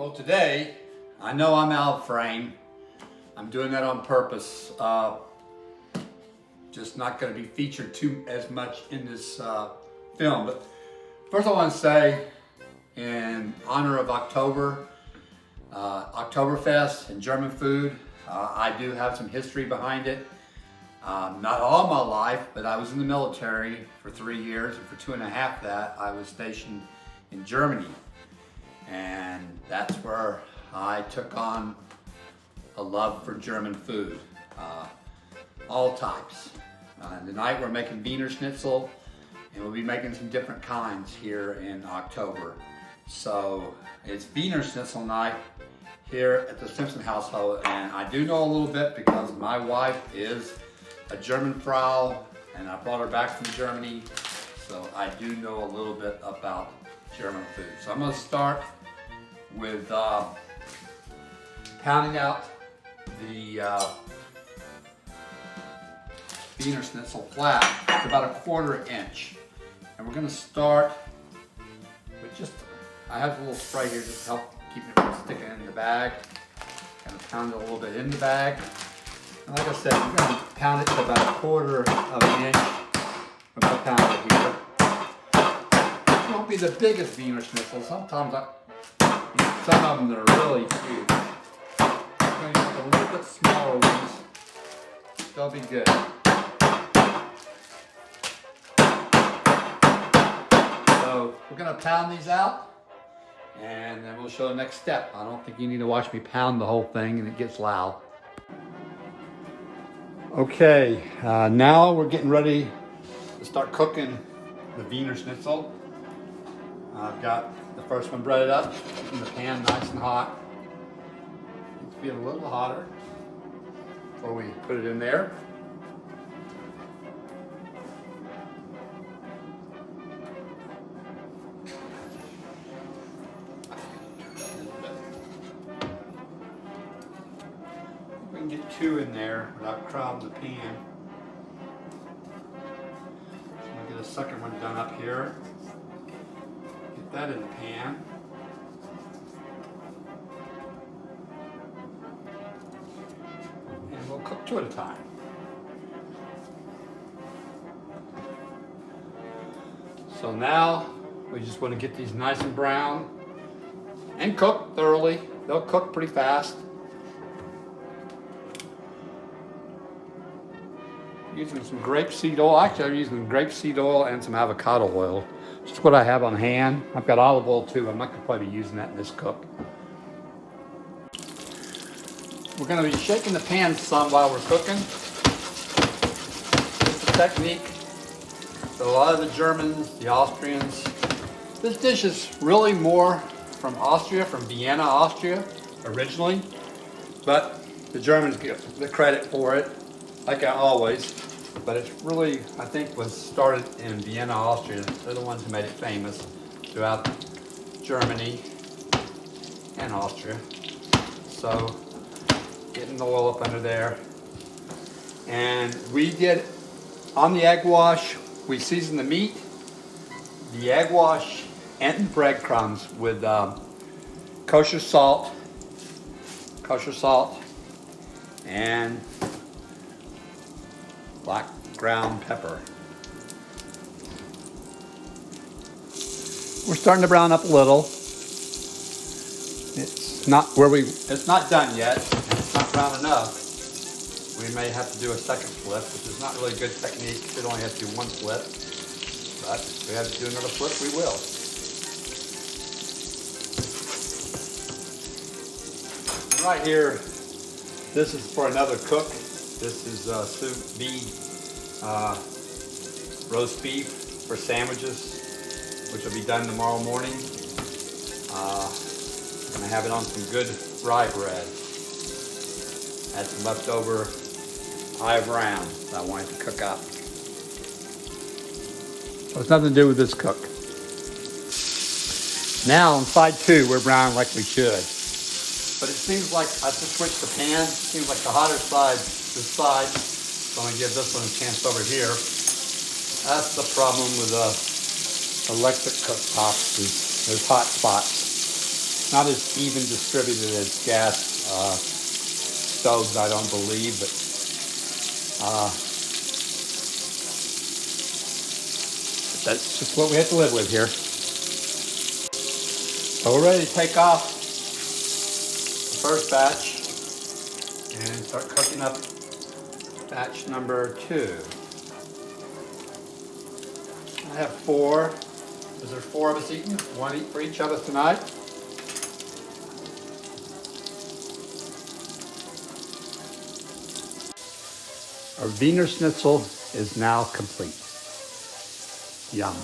Well, today, I know I'm out of frame. I'm doing that on purpose. Just not going to be featured too as much in this film. But first I want to say, in honor of October, Oktoberfest and German food, I do have some history behind it. Not all my life, but I was in the military for 3 years, and for 2.5 of that, I was stationed in Germany. And that's where I took on a love for German food, all types. Tonight we're making Wiener Schnitzel, and we'll be making some different kinds here in October. So it's Wiener Schnitzel night here at the Simpson household, and I do know a little bit because my wife is a German Frau, and I brought her back from Germany, so I do know a little bit about German food. So I'm going to start with pounding out the Wiener Schnitzel flat. It's about 1/4 inch. And we're going to start with just, I have a little spray here just to help keep it from sticking in the bag. Kind of pound it a little bit in the bag. And like I said, we're going to pound it to about 1/4 of an inch. We're going to pound it here. It won't be the biggest Wiener Schnitzel. Sometimes some of them that are really huge. I'm going to use a little bit smaller ones. They'll be good. So we're going to pound these out, and then we'll show the next step. I don't think you need to watch me pound the whole thing, and it gets loud. Okay, now we're getting ready to start cooking the Wiener Schnitzel. I've got the first one breaded up in the pan, nice and hot. Needs to be a little hotter before we put it in there. We can get 2 in there without crowding the pan. So I'm gonna get a second one done up here. Get that in the pan. And we'll cook 2 at a time. So now we just want to get these nice and brown and cooked thoroughly. They'll cook pretty fast. Using some grapeseed oil. Actually, I'm using grapeseed oil and some avocado oil. Just what I have on hand. I've got olive oil too. I'm not going to probably be using that in this cook. We're going to be shaking the pan some while we're cooking. It's a technique that a lot of the Germans, the Austrians, this dish is really more from Austria, from Vienna, Austria, originally. But the Germans get the credit for it, like I always. But it's really, I think, was started in Vienna, Austria. They're the ones who made it famous throughout Germany and Austria. So, getting the oil up under there. And we did, on the egg wash, we seasoned the meat, the egg wash, and the breadcrumbs with kosher salt, and black ground pepper. We're starting to brown up a little. It's not done yet, and it's not brown enough. We may have to do a second flip, which is not really a good technique. It only has to do 1 flip, but if we have to do another flip, we will. And right here, this is for another cook. This is sous vide roast beef for sandwiches, which will be done tomorrow morning. I'm going to have it on some good rye bread. Had some leftover Eye Brown that I wanted to cook up. So it's nothing to do with this cook. Now on side 2, we're browning like we should. But it seems like I just switched the pan. It seems like the hotter side, this side. So I'm going to give this one a chance over here. That's the problem with electric cooktops, is there's hot spots. Not as even distributed as gas stoves, I don't believe, but that's just what we have to live with here. So we're ready to take off the first batch and start cooking up batch number 2. I have 4, because there's 4 of us eating, 1 for each of us tonight. Our Wiener Schnitzel is now complete. Yum.